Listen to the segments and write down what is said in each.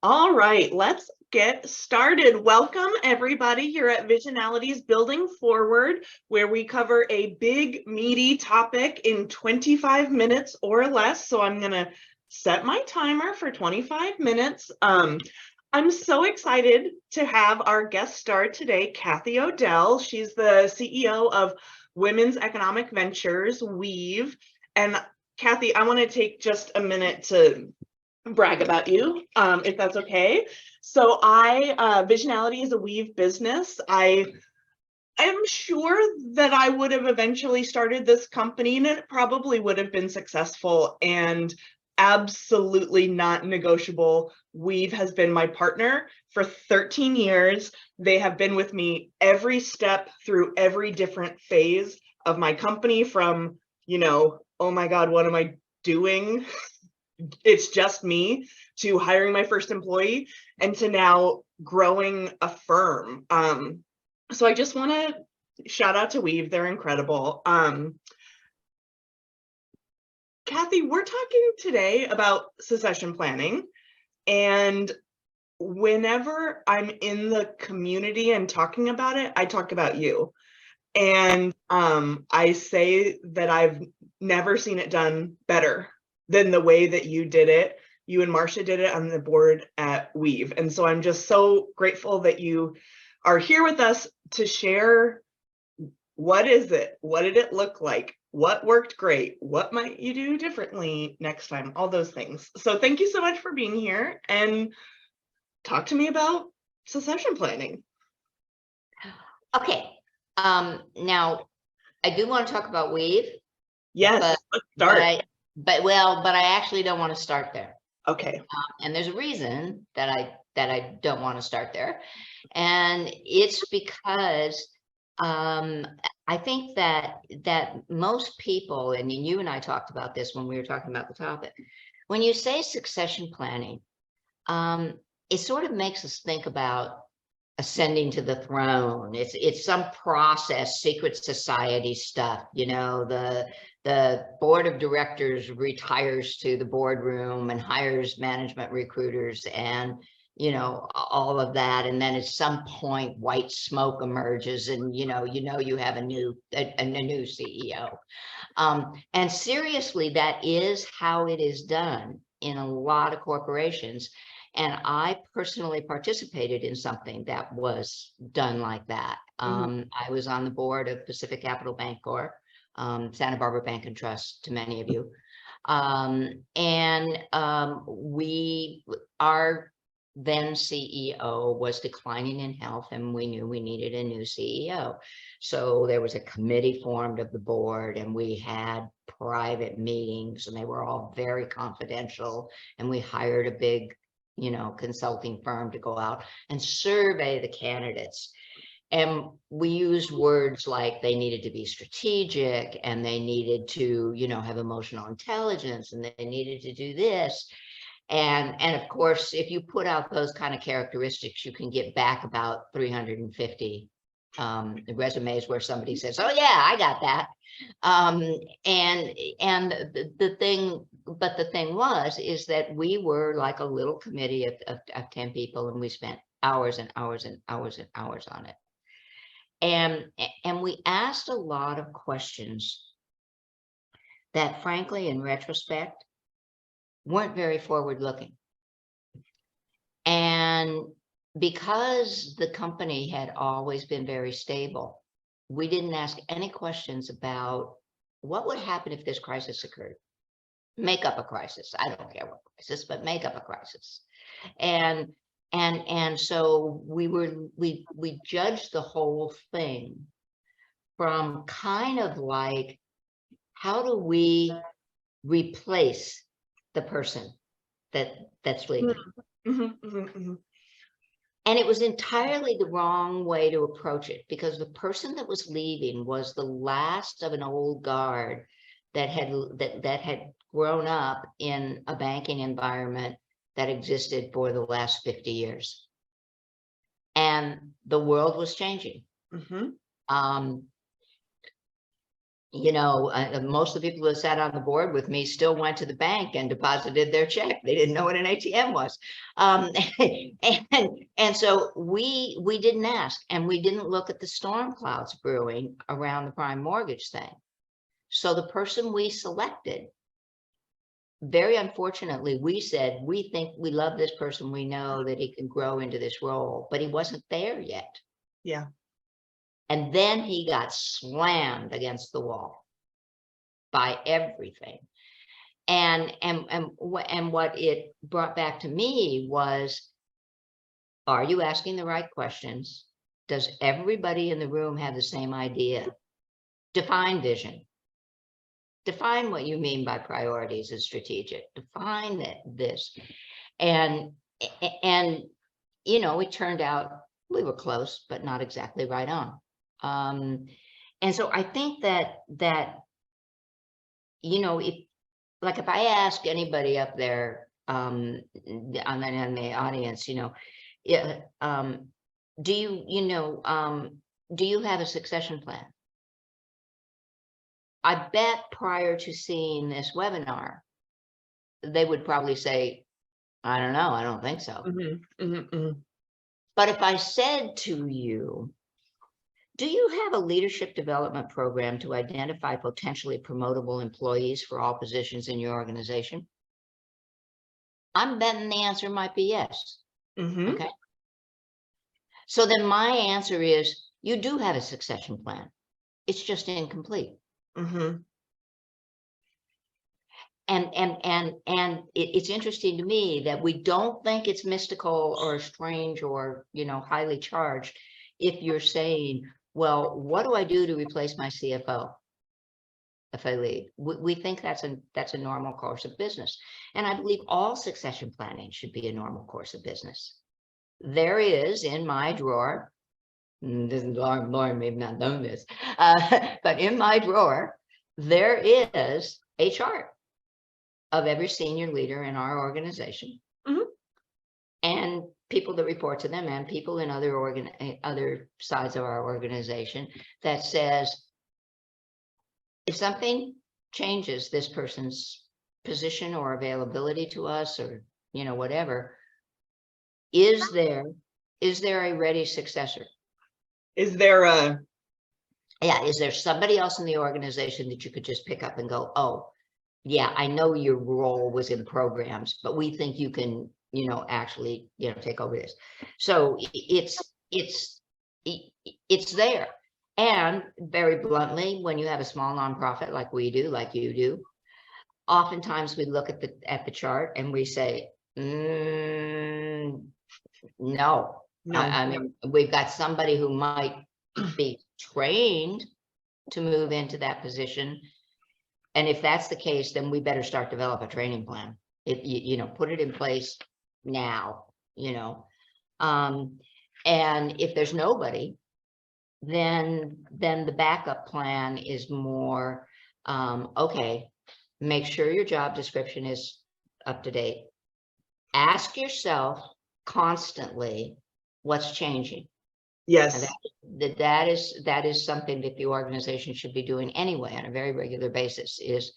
All right, let's get started. Welcome, everybody, here at Visionality's Building Forward, where we cover a big, meaty topic in 25 minutes or less. So I'm going to set my timer for 25 minutes. I'm so excited to have our guest star today, Kathy Odell. She's the CEO of Women's Economic Ventures, Weave. And Kathy, I want to take just a minute to brag about you, if that's okay. So Visionality is a Weave business. I am sure that I would have eventually started this company and it probably would have been successful, and absolutely not negotiable. Weave has been my partner for 13 years. They have been with me every step through every different phase of my company, from, oh my God, what am I doing? It's just me, to hiring my first employee, and to now growing a firm. So I just want to shout out to Weave. They're incredible. Kathy, we're talking today about succession planning. And whenever I'm in the community and talking about it, I talk about you. And I say that I've never seen it done better than the way that you did it. You and Marcia did it on the board at Weave. And so I'm just so grateful that you are here with us to share, what is it? What did it look like? What worked great? What might you do differently next time? All those things. So thank you so much for being here, and talk to me about succession planning. Okay. Now I do want to talk about Weave. Yes, let's start. But I actually don't want to start there. Okay. And there's a reason that I don't want to start there. And it's because I think that most people, and you and I talked about this when we were talking about the topic, when you say succession planning, it sort of makes us think about ascending to the throne. It's some process, secret society stuff, the board of directors retires to the boardroom and hires management recruiters and all of that, and then at some point white smoke emerges and you have a new CEO. And seriously, that is how it is done in a lot of corporations. And I personally participated in something that was done like that. I was on the board of Pacific Capital Bancorp, Santa Barbara Bank and Trust, to many of you. Our then CEO was declining in health, and we knew we needed a new CEO. So there was a committee formed of the board, and we had private meetings, and they were all very confidential. And we hired a big consulting firm to go out and survey the candidates. And we used words like they needed to be strategic, and they needed to, have emotional intelligence, and they needed to do this. And of course, if you put out those kind of characteristics, you can get back about 350 resumes where somebody says, "Oh yeah, I got that." And the thing is that we were like a little committee of 10 people, and we spent hours and hours and hours and hours on it. And we asked a lot of questions that, frankly, in retrospect, weren't very forward looking. And because the company had always been very stable, we didn't ask any questions about what would happen if this crisis occurred. Make up a crisis. I don't care what crisis, but make up a crisis. And so we judged the whole thing from kind of like, how do we replace the person that's leaving? And it was entirely the wrong way to approach it, because the person that was leaving was the last of an old guard that had grown up in a banking environment that existed for the last 50 years. And the world was changing. Most of the people that sat on the board with me still went to the bank and deposited their check. They didn't know what an ATM was. And so we didn't ask, and we didn't look at the storm clouds brewing around the prime mortgage thing. So the person we selected, very unfortunately, we said, we think we love this person. We know that he can grow into this role, but he wasn't there yet. Yeah. And then he got slammed against the wall by everything. And what it brought back to me was, are you asking the right questions? Does everybody in the room have the same idea? Define vision. Define what you mean by priorities and strategic. Define this. And it turned out we were close, but not exactly right on. And so I think that if I ask anybody up there on the audience, do you have a succession plan? I bet prior to seeing this webinar, they would probably say, I don't know, I don't think so. Mm-hmm, mm-hmm, mm-hmm. But if I said to you, do you have a leadership development program to identify potentially promotable employees for all positions in your organization? I'm betting the answer might be yes. Mm-hmm. Okay. So then my answer is, you do have a succession plan. It's just incomplete. Mm-hmm. And it's interesting to me that we don't think it's mystical or strange or, highly charged if you're saying, well, what do I do to replace my CFO if I leave? We think that's a normal course of business. And I believe all succession planning should be a normal course of business. There is in my drawer, Lauren may have not known this, but in my drawer, there is a chart of every senior leader in our organization. Mm-hmm. And people that report to them and people in other sides of our organization that says, if something changes this person's position or availability to us or, whatever, is there a ready successor? Is there is there somebody else in the organization that you could just pick up and go, oh, yeah, I know your role was in programs, but we think you can, actually, take over this. So it's there. And very bluntly, when you have a small nonprofit like we do, like you do, oftentimes we look at the chart and we say, no. I mean, we've got somebody who might be trained to move into that position. And if that's the case, then we better start develop a training plan. Put it in place now, and if there's nobody, then the backup plan is more, okay, make sure your job description is up to date. Ask yourself constantly what's changing. Yes. And that is something that the organization should be doing anyway on a very regular basis is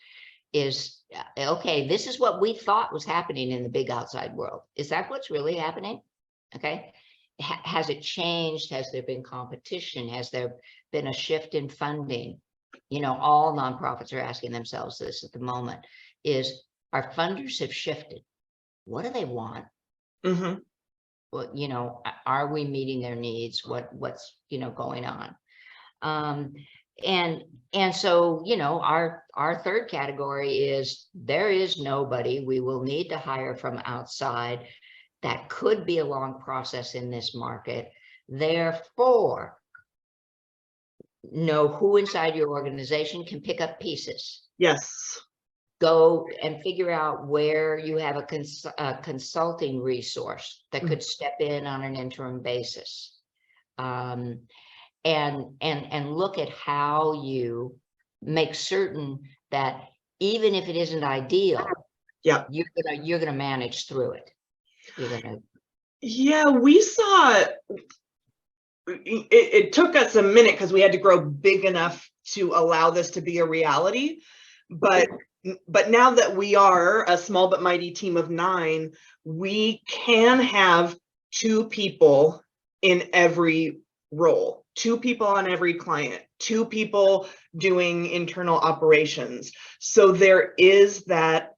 okay, this is what we thought was happening in the big outside world. Is that what's really happening? Okay. Has it changed? Has there been competition? Has there been a shift in funding? All nonprofits are asking themselves this at the moment, is our funders have shifted. What do they want? Mm-hmm. Well, are we meeting their needs? What's going on? And so, our third category is there is nobody. We will need to hire from outside. That could be a long process in this market. Therefore, know who inside your organization can pick up pieces. Yes. Go and figure out where you have a consulting resource that could step in on an interim basis. And look at how you make certain that even if it isn't ideal, yeah, you're gonna manage through it. Yeah, we saw it took us a minute because we had to grow big enough to allow this to be a reality. But now that we are a small but mighty team of 9, we can have 2 people in every role, 2 people on every client, 2 people doing internal operations. So there is that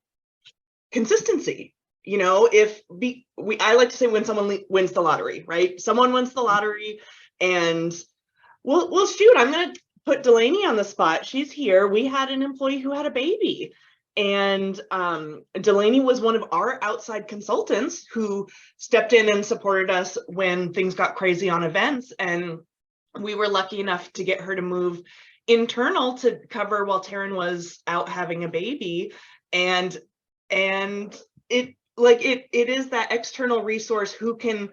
consistency. You know, I like to say when someone wins the lottery, right? Someone wins the lottery, and well, shoot, I'm going to put Delaney on the spot. She's here. We had an employee who had a baby, and Delaney was one of our outside consultants who stepped in and supported us when things got crazy on events. And we were lucky enough to get her to move internal to cover while Taryn was out having a baby. And it is that external resource who can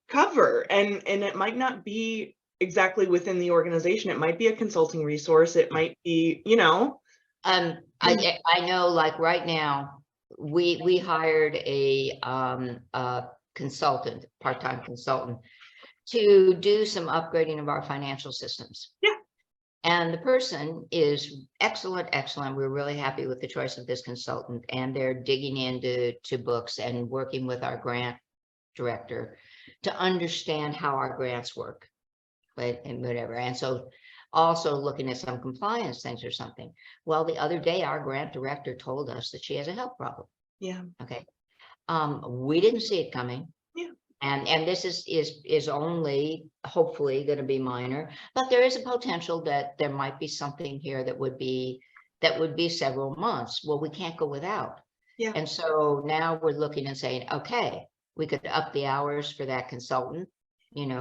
cover, and it might not be exactly within the organization. It might be a consulting resource. It might be, I know, like right now, we hired a consultant, part-time consultant, to do some upgrading of our financial systems. Yeah. And the person is excellent. We're really happy with the choice of this consultant, and they're digging into books and working with our grant director to understand how our grants work, and whatever. And so also looking at some compliance things or something. Well, the other day, our grant director told us that she has a health problem. Yeah. Okay. We didn't see it coming. Yeah. And this is only hopefully going to be minor, but there is a potential that there might be something here that would be several months. Well, we can't go without. Yeah. And so now we're looking and saying, okay, we could up the hours for that consultant,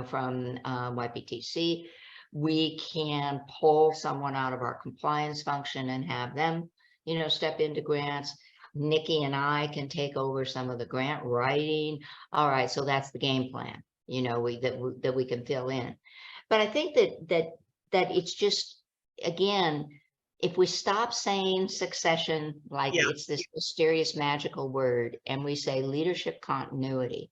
from YPTC. We can pull someone out of our compliance function and have them, step into grants. Nikki and I can take over some of the grant writing. All right, so that's the game plan, that we can fill in. But I think that it's just, again, if we stop saying succession like it's this mysterious magical word, and we say leadership continuity,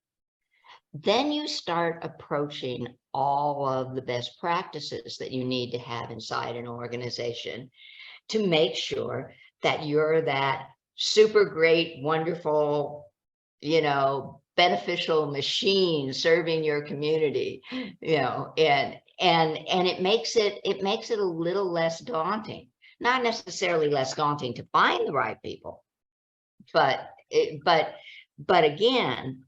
then you start approaching all of the best practices that you need to have inside an organization to make sure that you're that super great, wonderful, beneficial machine serving your community, and it makes it a little less daunting. Not necessarily less daunting to find the right people, but again,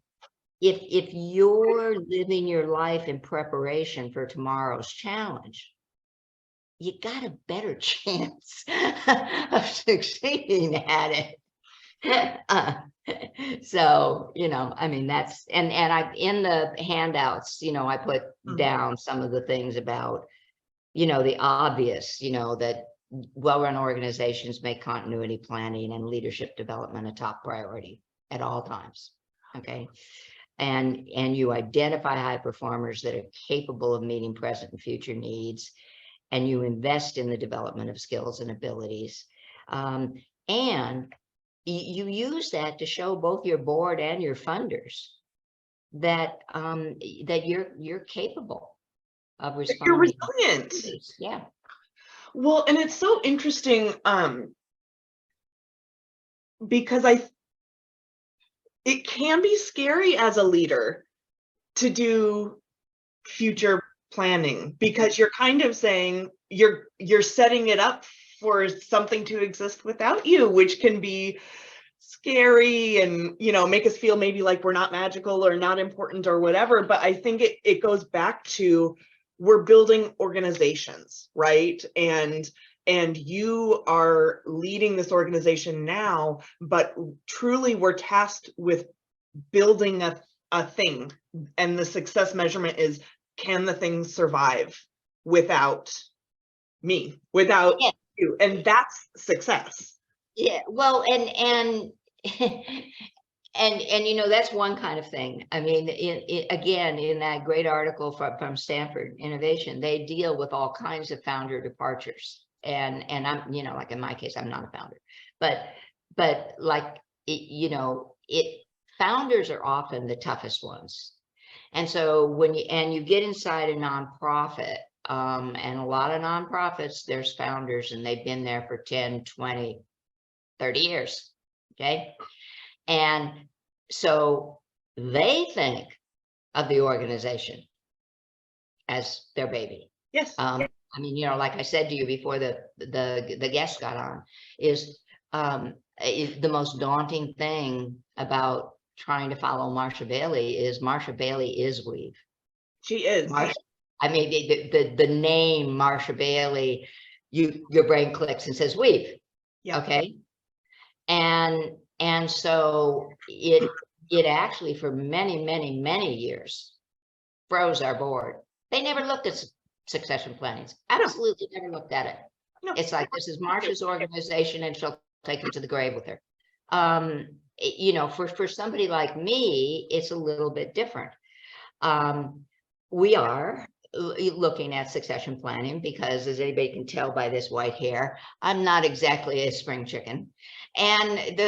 if you're living your life in preparation for tomorrow's challenge, you got a better chance of succeeding at it. So, I mean, that's, and I, in the handouts, I put down some of the things about, the obvious, that well-run organizations make continuity planning and leadership development a top priority at all times. Okay. And you identify high performers that are capable of meeting present and future needs, and you invest in the development of skills and abilities. And you use that to show both your board and your funders that you're capable of responding. You're resilient. Yeah. Well, and it's so interesting because it can be scary as a leader to do future planning, because you're kind of saying you're setting it up for something to exist without you, which can be scary and make us feel maybe like we're not magical or not important or whatever. But I think it goes back to, we're building organizations, right? And you are leading this organization now, but truly we're tasked with building a thing, and the success measurement is, can the thing survive without me, without you? And that's success. Yeah, well, and that's one kind of thing. I mean, again, in that great article from Stanford Innovation, they deal with all kinds of founder departures. And I'm, like in my case, I'm not a founder, but like, founders are often the toughest ones. And so when you get inside a nonprofit, And a lot of nonprofits, there's founders and they've been there for 10, 20, 30 years. Okay. And so they think of the organization as their baby. Yes. I mean, like I said to you before the guest got on, is the most daunting thing about trying to follow Marsha Bailey is Weave. She is. Marsha, I mean, the name Marsha Bailey, your brain clicks and says Weave. Yeah. Okay. And so it actually for many years froze our board. They never looked at succession planning. Absolutely never looked at it. No. It's like, this is Marsha's organization and she'll take it to the grave with her. For somebody like me, it's a little bit different. We are looking at succession planning because, as anybody can tell by this white hair, I'm not exactly a spring chicken. And and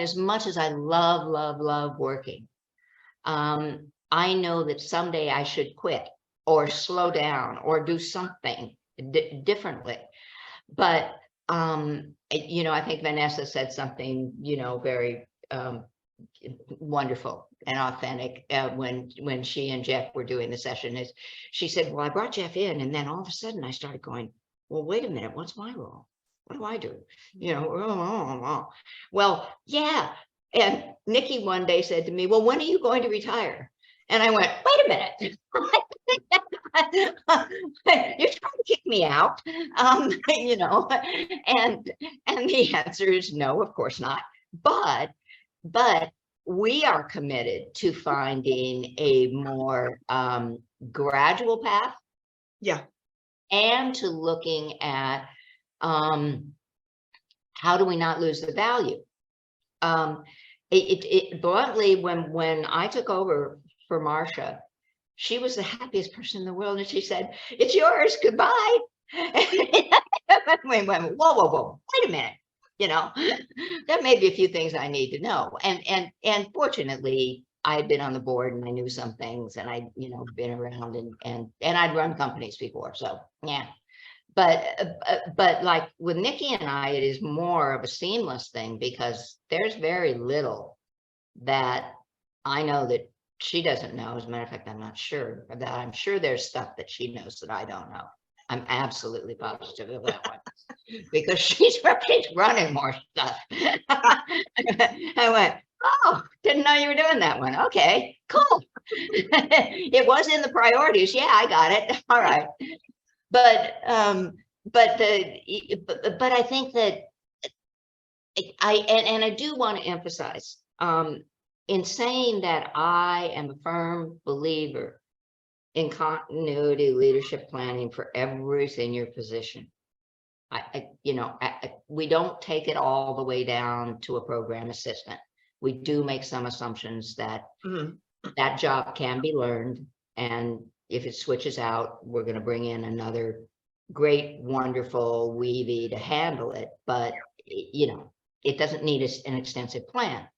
as much as I love working, I know that someday I should quit or slow down or do something differently. But, I think Vanessa said something, very wonderful and authentic when she and Jeff were doing the session. Is she said, well, I brought Jeff in and then all of a sudden I started going, well, wait a minute, what's my role? What do I do? Well, yeah. And Nikki one day said to me, well, when are you going to retire? And I went, wait a minute. You're trying to kick me out. And the answer is no, of course not. But we are committed to finding a more gradual path. Yeah. And to looking at how do we not lose the value? Bluntly, when I took over for Marsha, she was the happiest person in the world. And she said, it's yours, goodbye. Wait, whoa, wait a minute. There may be a few things I need to know. And fortunately, I had been on the board and I knew some things and I'd, been around and I'd run companies before. So yeah. But like with Nikki and I, it is more of a seamless thing because there's very little that I know that she doesn't know. As a matter of fact, I'm not sure of that. I'm sure there's stuff that she knows that I don't know. I'm absolutely positive of that one because she's running more stuff. I went, oh, didn't know you were doing that one. Okay, cool. It was in the priorities. Yeah, I got it. All right. But I think that I do want to emphasize in saying that I am a firm believer in continuity leadership planning for every senior position. We don't take it all the way down to a program assistant. We do make some assumptions that that job can be learned, and if it switches out, we're going to bring in another great, wonderful weavy to handle it. But it doesn't need an extensive plan.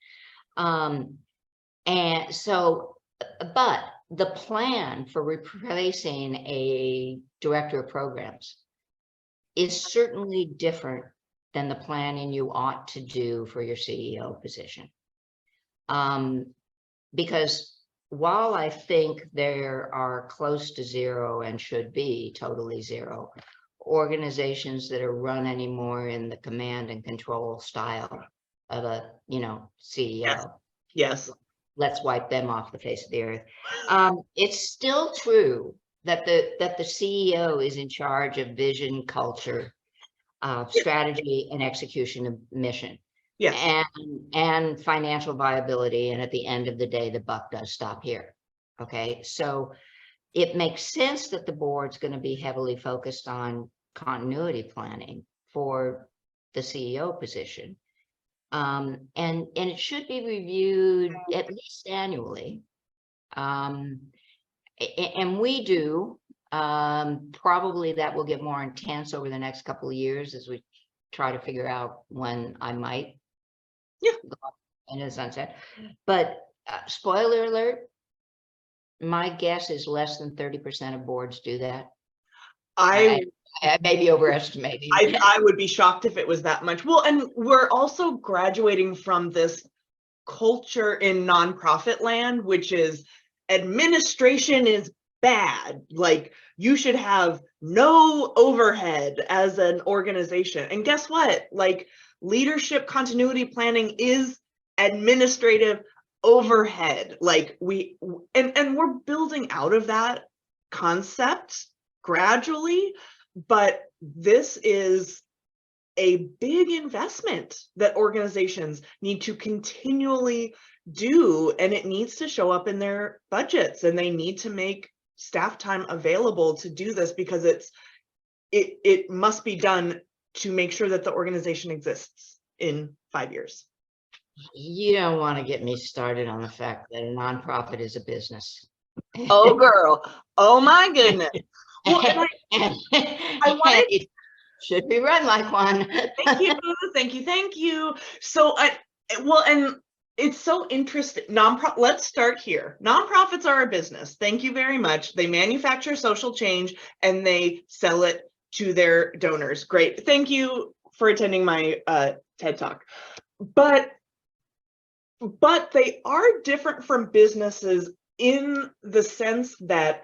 And so, but the plan for replacing a director of programs is certainly different than the planning you ought to do for your CEO position. Because while I think there are close to zero and should be totally zero organizations that are run anymore in the command and control style of a, CEO. Yes. Let's wipe them off the face of the earth. It's still true that the CEO is in charge of vision, culture, strategy, and execution of mission. Yes. And financial viability. And at the end of the day, the buck does stop here. Okay. So it makes sense that the board's going to be heavily focused on continuity planning for the CEO position. And it should be reviewed at least annually. And we do, probably that will get more intense over the next couple of years as we try to figure out when I might go in the sunset. But spoiler alert, my guess is less than 30% of boards do that. I I may be overestimating. I would be shocked if it was that much. Well, and we're also graduating from this culture in nonprofit land, which is administration is bad. Like, you should have no overhead as an organization. And guess what? Like, leadership continuity planning is administrative overhead. Like, and we're building out of that concept gradually, but this is a big investment that organizations need to continually do, and it needs to show up in their budgets, and they need to make staff time available to do this, because it must be done to make sure that the organization exists in 5 years. You don't want to get me started on the fact that a nonprofit is a business. Oh, girl. Oh, my goodness. Well, and I wanted, it should be run like one. Thank you, thank you, thank you. So well, and it's so interesting. Let's start here. Nonprofits are a business. Thank you very much. They manufacture social change and they sell it to their donors. Great. Thank you for attending my TED Talk. But they are different from businesses in the sense that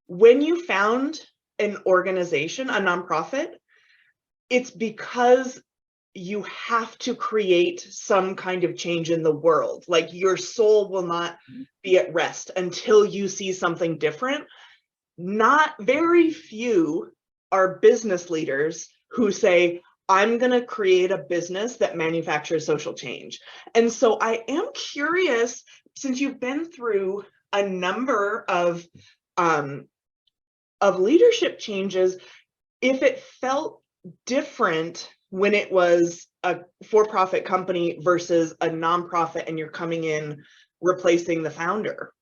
when you found an organization, a nonprofit, it's because you have to create some kind of change in the world. Like, your soul will not be at rest until you see something different. Not very few are business leaders who say, I'm going to create a business that manufactures social change. And so I am curious, since you've been through a number of leadership changes, if it felt different when it was a for-profit company versus a nonprofit and you're coming in replacing the founder.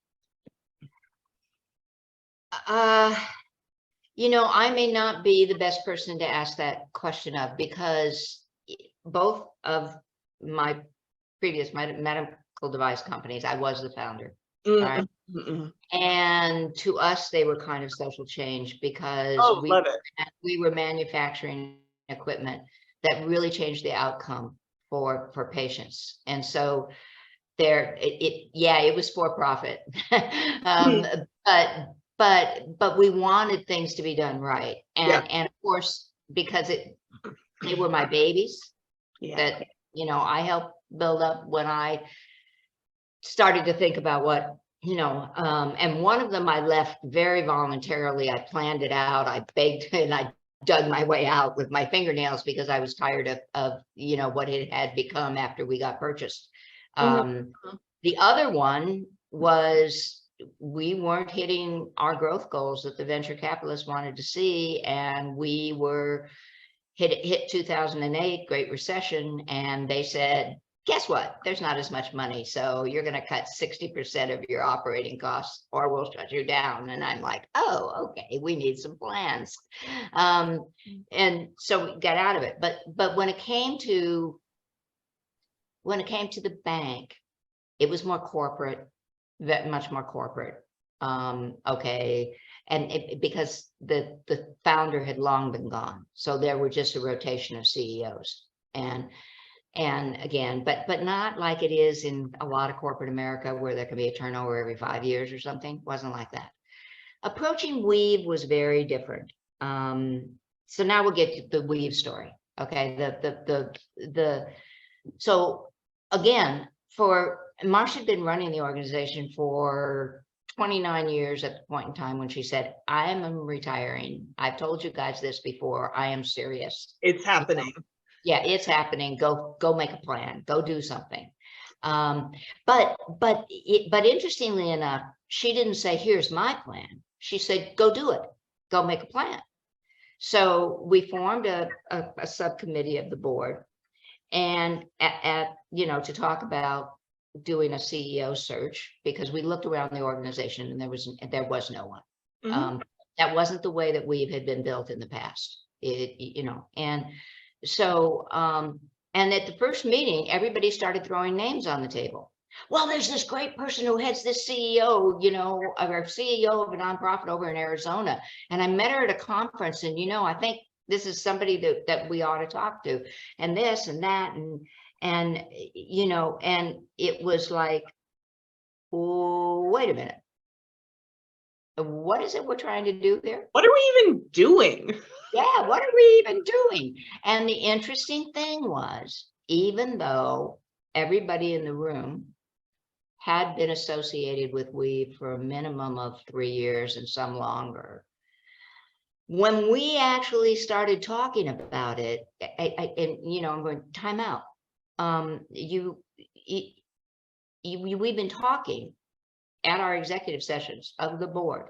You know, I may not be the best person to ask that question of, because both of my previous medical device companies, I was the founder. Right? And to us, they were kind of social change, because we were manufacturing equipment that really changed the outcome for patients. And so it was for profit. But we wanted things to be done right. And of course, because they were my babies that, you know, I helped build up when I started to think about what, you know, and one of them I left very voluntarily. I planned it out. I begged and I dug my way out with my fingernails, because I was tired of you know, what it had become after we got purchased. The other one was, we weren't hitting our growth goals that the venture capitalists wanted to see, and we were hit 2008 Great Recession, and they said, guess what? There's not as much money, so you're going to cut 60% of your operating costs, or we'll shut you down. And I'm like, oh, okay, we need some plans. And so we got out of it. But when it came to the bank, it was more corporate, much more corporate. Okay. And because the founder had long been gone, so there were just a rotation of CEOs, and again, but not like it is in a lot of corporate America, where there can be a turnover every 5 years or something. It wasn't like that. Approaching Weave was very different. So now we'll get to the Weave story. Okay, so again, Marsha had been running the organization for 29 years at the point in time when she said, I am retiring. I've told you guys this before. I am serious. It's happening. Yeah, it's happening. Go make a plan. Go do something. But interestingly enough, she didn't say, here's my plan. She said, go do it. Go make a plan. So we formed a subcommittee of the board, and you know, to talk about doing a CEO search, because we looked around the organization and there was no one. That wasn't the way that Weave had been built in the past. You know, and so and at the first meeting, everybody started throwing names on the table. Well, there's this great person who heads this CEO, or CEO of a nonprofit over in Arizona. And I met her at a conference, and, I think this is somebody that we ought to talk to, and this and that. And it was like, oh, wait a minute. What is it we're trying to do here? What are we even doing? Yeah, what are we even doing? And the interesting thing was, even though everybody in the room had been associated with Weave for a minimum of 3 years and some longer, when we actually started talking about it, I'm going, time out. We've been talking at our executive sessions of the board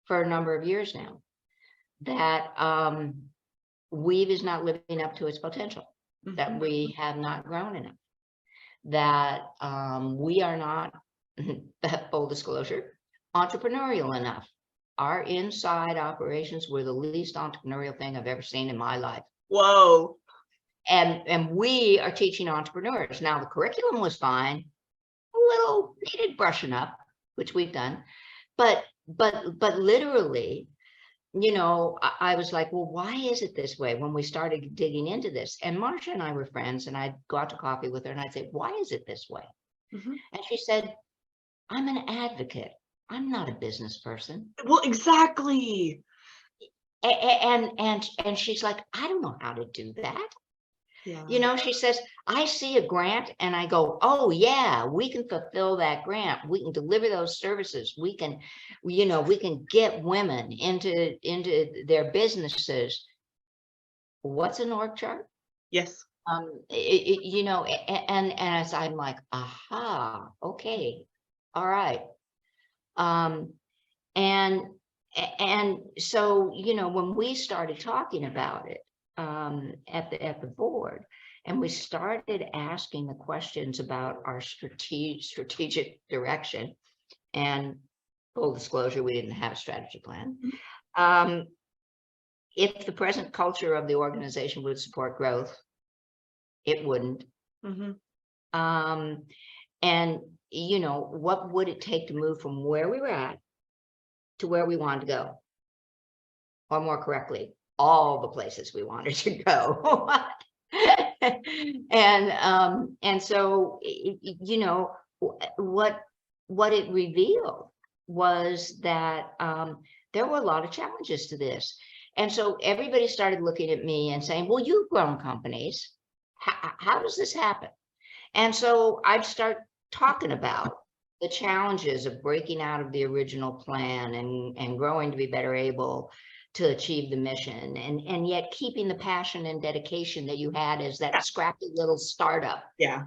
for a number of years now that Weave is not living up to its potential, that we have not grown enough, that we are not, full disclosure, entrepreneurial enough. Our inside operations were the least entrepreneurial thing I've ever seen in my life. Whoa. And we are teaching entrepreneurs. Now, the curriculum was fine, a little needed brushing up, which we've done, but literally, I was like, well, why is it this way? When we started digging into this, and Marsha and I were friends, and I'd go out to coffee with her and I'd say, why is it this way? And she said, I'm an advocate. I'm not a business person. Well, exactly. And she's like, I don't know how to do that. Yeah. She says, I see a grant and I go, oh yeah, we can fulfill that grant. We can deliver those services. We can get women into their businesses. What's an org chart? Yes. And as I'm like, aha, okay, all right. And so, when we started talking about it at the board, and we started asking the questions about our strategic direction, and full disclosure, we didn't have a strategy plan. If the present culture of the organization would support growth, it wouldn't. And what would it take to move from where we were at to where we wanted to go? Or more correctly, all the places we wanted to go. And so, what it revealed was that there were a lot of challenges to this. And so everybody started looking at me and saying, well, you've grown companies. How does this happen? And so I'd start talking about the challenges of breaking out of the original plan and growing to be better able to achieve the mission, and yet keeping the passion and dedication that you had as that scrappy little startup. Yeah.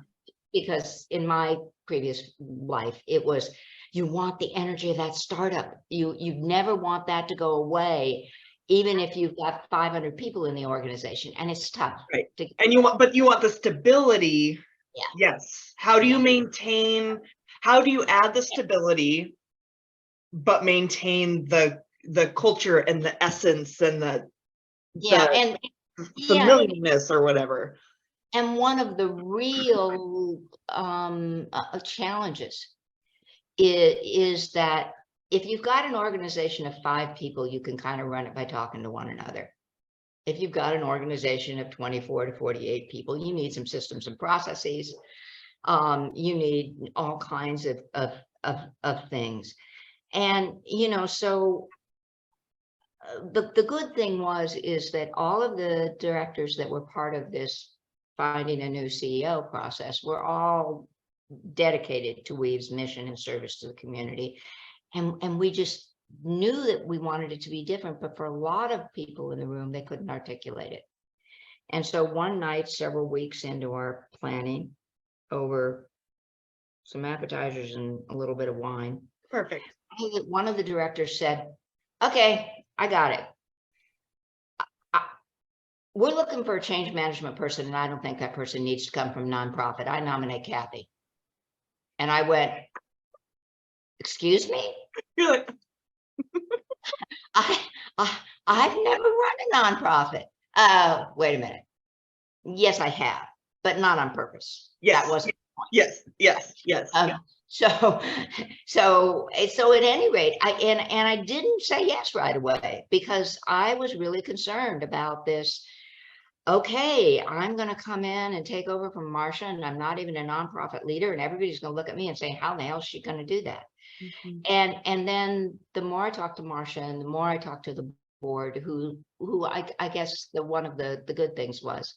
Because in my previous life, it was, you want the energy of that startup. You never want that to go away, even if you've got 500 people in the organization, and it's tough. Right. And you want the stability. Yeah. Yes. How do you maintain, how do you add the stability, but maintain the culture and the essence and the familiarness or whatever? And one of the real challenges is that if you've got an organization of 5 people, you can kind of run it by talking to one another. If you've got an organization of 24 to 48 people, you need some systems and processes. You need all kinds of things. And, so the good thing is that all of the directors that were part of this finding a new CEO process were all dedicated to Weave's mission and service to the community. And we just knew that we wanted it to be different, but for a lot of people in the room, they couldn't articulate it. And so one night, several weeks into our planning, over some appetizers and a little bit of wine. Perfect. One of the directors said, okay, I got it. We're looking for a change management person, and I don't think that person needs to come from nonprofit. I nominate Kathy. And I went, excuse me? You're like, I've never run a nonprofit. Wait a minute. Yes, I have, but not on purpose. Yes. That wasn't Yes, yes, yes. Um, so, so at any rate, I didn't say yes right away because I was really concerned about this. Okay, I'm going to come in and take over from Marcia, and I'm not even a nonprofit leader, and everybody's going to look at me and say, "How in the hell is she going to do that?" Mhm. And then the more I talked to Marcia, and the more I talked to the board, who I guess one of the good things was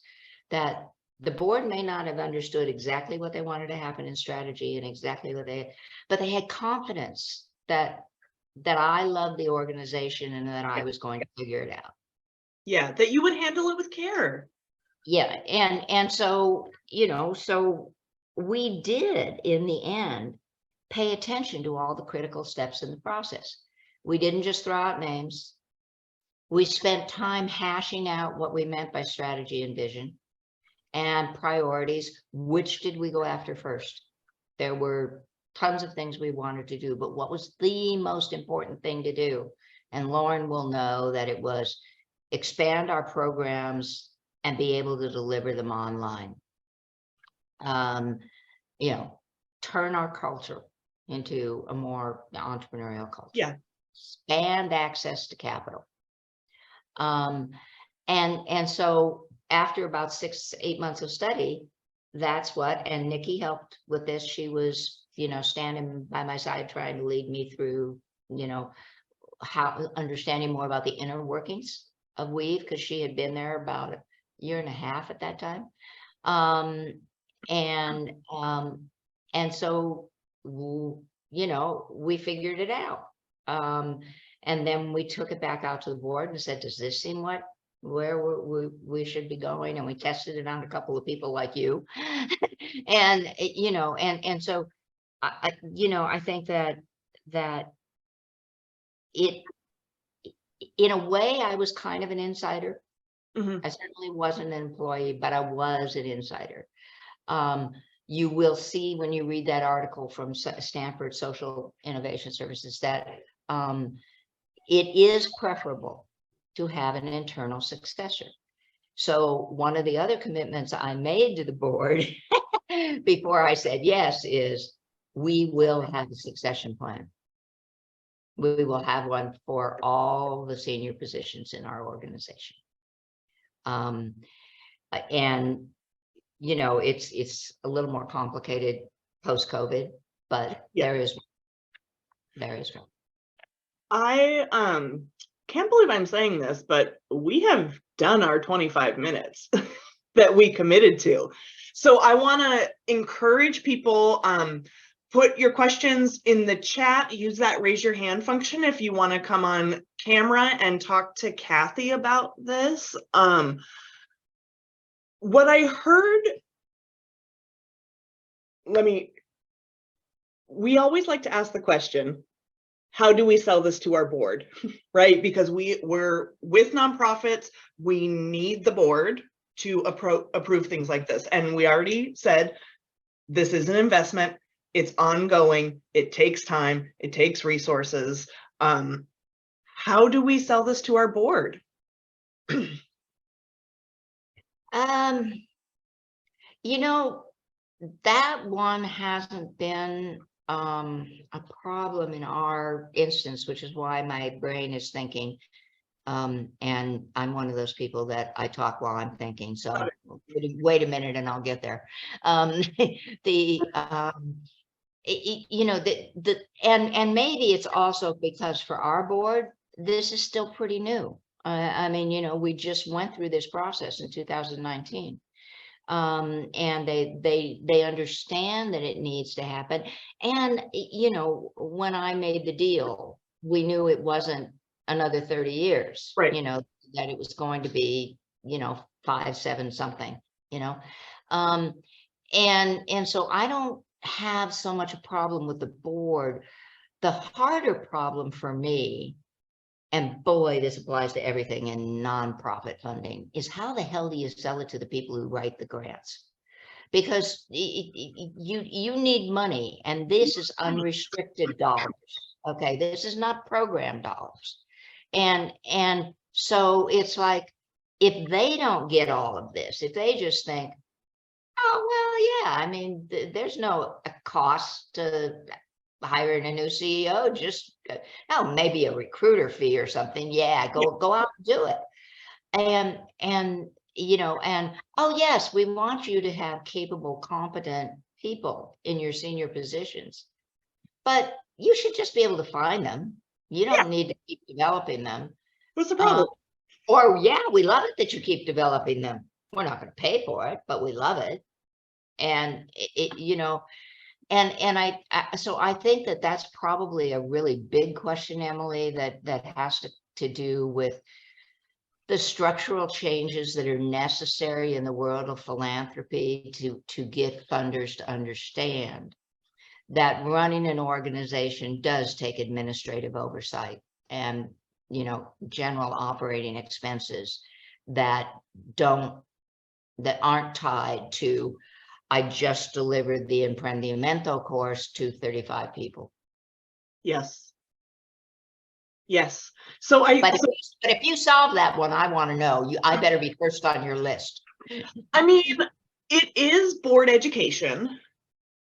that the board may not have understood exactly what they wanted to happen in strategy and exactly but they had confidence that I loved the organization and that I was going to figure it out. Yeah, that you would handle it with care. Yeah, and so, so we did in the end pay attention to all the critical steps in the process. We didn't just throw out names. We spent time hashing out what we meant by strategy and vision and priorities. Which did we go after first? There were tons of things we wanted to do, but what was the most important thing to do? And Lauren will know that it was expand our programs and be able to deliver them online. You know, turn our culture into a more entrepreneurial culture. Yeah. Expand access to capital. And so after about 6-8 months of study, that's what, and Nikki helped with this. She was, standing by my side, trying to lead me through, how understanding more about the inner workings of Weave, because she had been there about a year and a half at that time. And so, we figured it out. And then we took it back out to the board and said, does this seem where we should be going? And we tested it on a couple of people like you. And, and so I think that it, in a way, I was kind of an insider. Mhm. I certainly wasn't an employee, but I was an insider. You will see when you read that article from Stanford Social Innovation Services that it is preferable to have an internal successor. So one of the other commitments I made to the board before I said yes is we will have a succession plan. We will have one for all the senior positions in our organization. And it's a little more complicated post-COVID, but Yeah. there is one. I can't believe I'm saying this, but we have done our 25 minutes that we committed to. So I want to encourage people, put your questions in the chat, use that raise your hand function if you want to come on camera and talk to Kathy about this. What I heard, we always like to ask the question, how do we sell this to our board, right? Because we're with nonprofits, we need the board to approve things like this. And we already said, this is an investment, it's ongoing, it takes time, it takes resources. How do we sell this to our board? That one hasn't been a problem in our instance, which is why my brain is thinking. And I'm one of those people that I talk while I'm thinking. So wait a minute and I'll get there. And maybe it's also because for our board, this is still pretty new. I mean, we just went through this process in 2019. And they understand that it needs to happen. And, when I made the deal, we knew it wasn't another 30 years, Right. That it was going to be, 5, 7 something, and so I don't have so much a problem with the board. The harder problem for me, and boy, this applies to everything in nonprofit funding, is how the hell do you sell it to the people who write the grants? Because you need money, and this is unrestricted dollars. Okay, this is not program dollars. And so it's like, if they don't get all of this, if they just think, Oh, well, yeah. I mean, there's no cost to hiring a new CEO. Just oh, maybe a recruiter fee or something. Yeah, Yeah. go out and do it. And and oh yes, we want you to have capable, competent people in your senior positions, but you should just be able to find them. You Yeah. don't need to keep developing them. What's the Uh, problem? or yeah, we love it that you keep developing them. We're not going to pay for it, but we love it. And so I think that that's probably a really big question, Emily, that has to do with the structural changes that are necessary in the world of philanthropy to get funders to understand that running an organization does take administrative oversight and general operating expenses that don't that aren't tied to I just delivered the Emprendimiento course to 35 people. Yes. Yes. So I But if you solve that one, I want to know. I better be first on your list. mean, it is board education,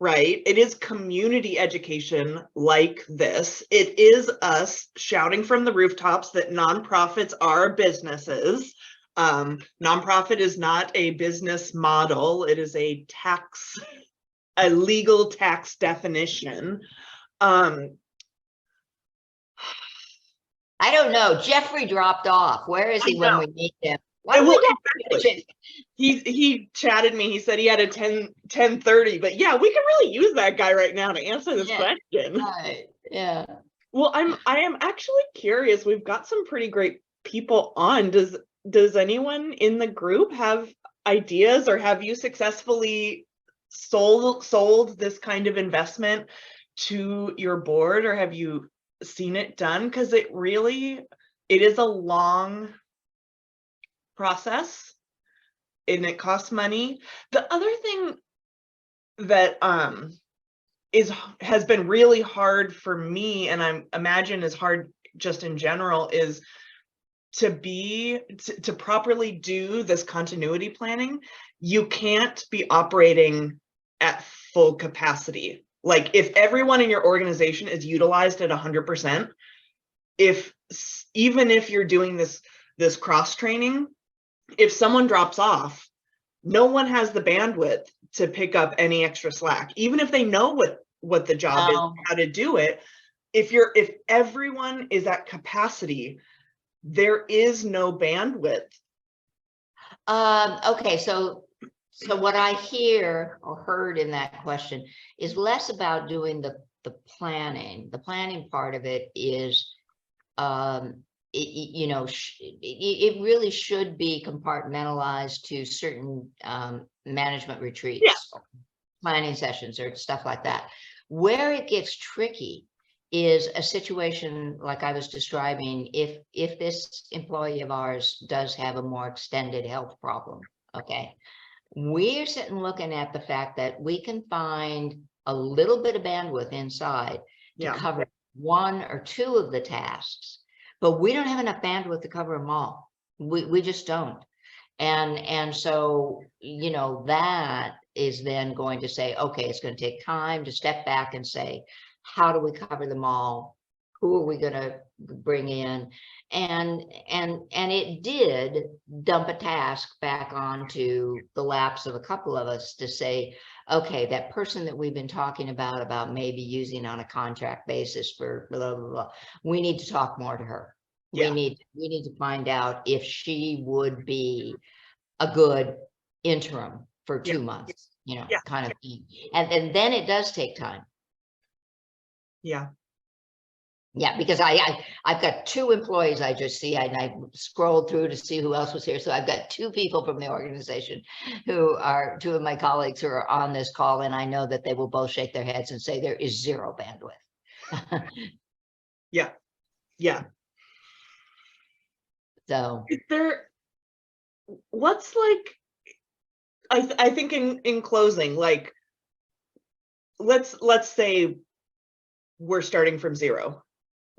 right? It is community education like this. It is us shouting from the rooftops that nonprofits are businesses. Nonprofit is not a business model. It is a legal tax definition. I don't know. Jeffrey dropped off. Where is he when we need him? Why don't Well, we exactly. He chatted me. He said he had a 10:30, but yeah, we can really use that guy right now to answer this question. Right. Yeah. Well, I am actually curious. We've got some pretty great people on. Does anyone in the group have ideas, or have you successfully sold this kind of investment to your board, or have you seen it done? Because it is a long process and it costs money. The other thing that has been really hard for me, and I imagine is hard just in general, is to properly do this continuity planning. You can't be operating at full capacity. Like, if everyone in your organization is utilized at 100%, even if you're doing this cross training, if someone drops off, no one has the bandwidth to pick up any extra slack, even if they know what the job is, how to do it. If everyone is at capacity, there is no bandwidth. Okay, so what I hear or heard in that question is less about doing the planning. The planning part of it is it really should be compartmentalized to certain management retreats, planning sessions, or stuff like that. Where it gets tricky is a situation like I was describing. If this employee of ours does have a more extended health problem, okay, we're sitting looking at the fact that we can find a little bit of bandwidth inside to cover one or two of the tasks, but we don't have enough bandwidth to cover them all. We just don't. And so, that is then going to say, okay, it's going to take time to step back and say, how do we cover them all? Who are we going to bring in? And it did dump a task back onto the laps of a couple of us to say, okay, that person that we've been talking about maybe using on a contract basis for blah, blah, blah, we need to talk more to her. We need to find out if she would be a good interim for 2 months, kind of thing. And then it does take time. Yeah, because I've got 2 employees I just see, and I scrolled through to see who else was here. So I've got 2 people from the organization who are 2 of my colleagues who are on this call, and I know that they will both shake their heads and say there is zero bandwidth. Yeah. So what's like, I think in closing, like, let's say we're starting from zero.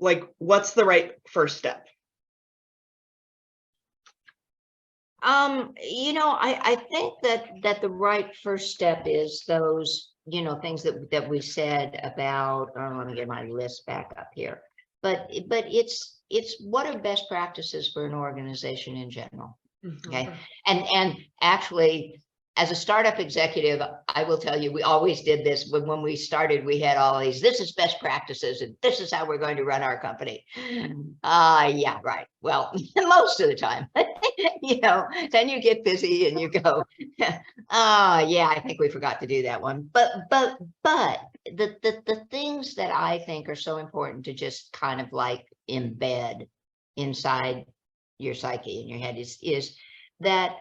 Like, what's the right first step? I think that the right first step is those, things that we said about, let me get my list back up here. But it's what are best practices for an organization in general. Okay. And actually, as a startup executive, I will tell you, we always did this. When we started, we had all these, this is best practices, and this is how we're going to run our company. Yeah, right. Well, most of the time, then you get busy and you go, yeah, I think we forgot to do that one. But the things that I think are so important to just kind of like embed inside your psyche in your head is that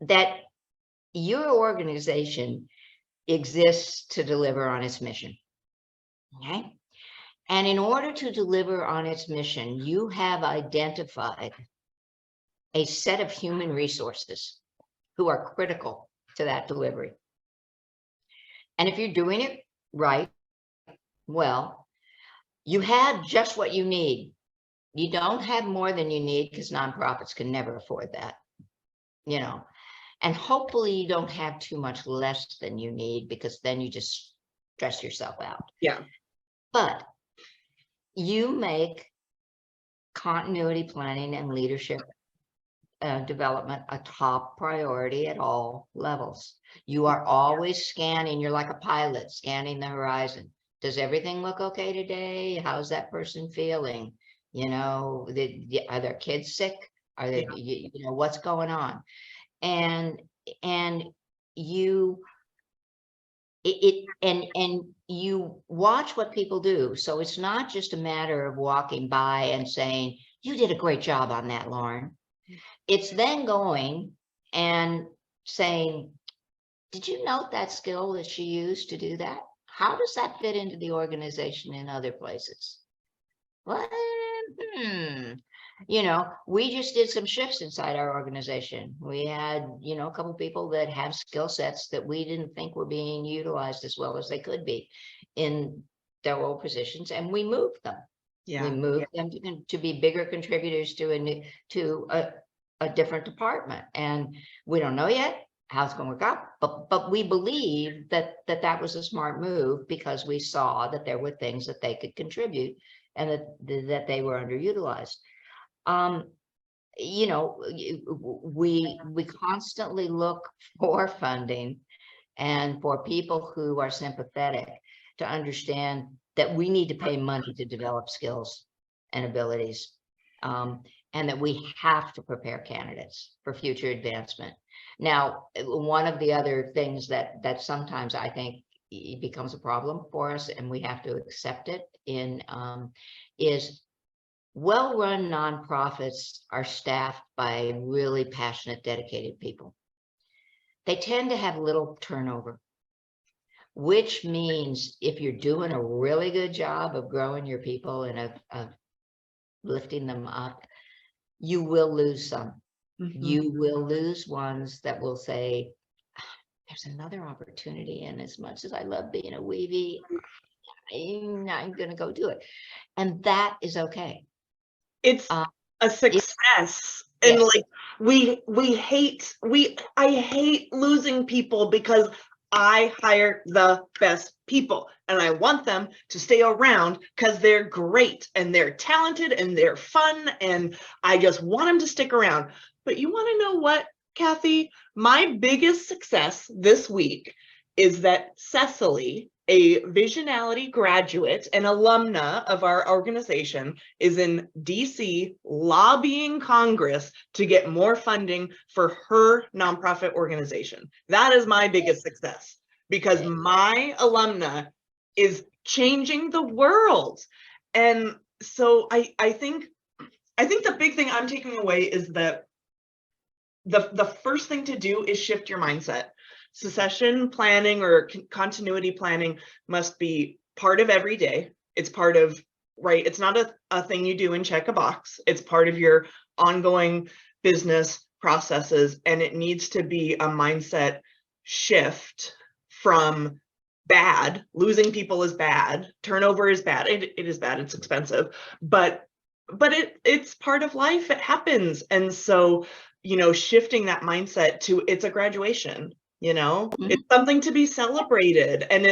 that your organization exists to deliver on its mission. Okay. And in order to deliver on its mission, you have identified a set of human resources who are critical to that delivery. And if you're doing it right, well, you have just what you need. You don't have more than you need, because nonprofits can never afford that, and hopefully you don't have too much less than you need, because then you just stress yourself out. Yeah. But you make continuity planning and leadership development a top priority at all levels. You are always scanning. You're like a pilot scanning the horizon. Does everything look okay today? How's that person feeling? Are their kids sick? Are they, what's going on? And you you watch what people do. So it's not just a matter of walking by and saying, you did a great job on that, Lauren. It's then going and saying, did you note that skill that she used to do that? How does that fit into the organization in other places? Well, we just did some shifts inside our organization. We had, a couple people that have skill sets that we didn't think were being utilized as well as they could be in their role positions, and we moved them. Yeah. We moved them to be bigger contributors to a different department, and we don't know yet how it's going to work out, but we believe that was a smart move, because we saw that there were things that they could contribute and that they were underutilized. We constantly look for funding and for people who are sympathetic to understand that we need to pay money to develop skills and abilities, and that we have to prepare candidates for future advancement. Now, one of the other things that sometimes I think becomes a problem for us, and we have to accept it is well-run nonprofits are staffed by really passionate, dedicated people. They tend to have little turnover, which means if you're doing a really good job of growing your people and of lifting them up, you will lose some. You will lose ones that will say, there's another opportunity, and as much as I love being a weavie, I'm going to go do it. And that is okay. It's a success. And like I hate losing people, because I hire the best people and I want them to stay around because they're great and they're talented and they're fun, and I just want them to stick around. But you want to know what, Kathy? My biggest success this week is that Cecily, a Visionality graduate and alumna of our organization, is in DC lobbying Congress to get more funding for her nonprofit organization. That is my biggest success, because my alumna is changing the world. And so I think the big thing I'm taking away is that the first thing to do is shift your mindset. Succession planning or continuity planning must be part of every day. It's part of, right? It's not a thing you do and check a box. It's part of your ongoing business processes, and it needs to be a mindset shift from bad. Losing people is bad. Turnover is bad. It is bad. It's expensive. But but it's part of life. It happens. And so, shifting that mindset to it's a graduation, it's something to be celebrated. And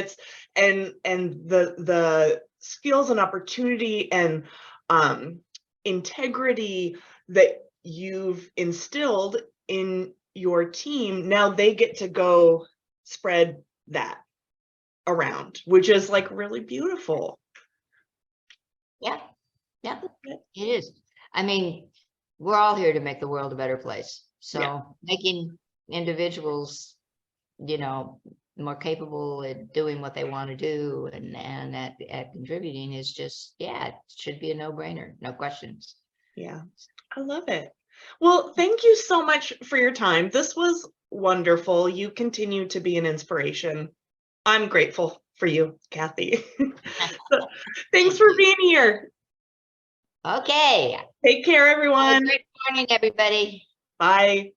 the skills and opportunity and integrity that you've instilled in your team, now they get to go spread that around, which is like really beautiful. Yeah, it is. I mean, we're all here to make the world a better place. So making individuals, more capable at doing what they want to do and at contributing is just, it should be a no-brainer, no questions. Yeah, I love it. Well, thank you so much for your time. This was wonderful. You continue to be an inspiration. I'm grateful for you, Kathy. So, thanks for being here. Okay. Take care, everyone. Great morning, everybody. Bye.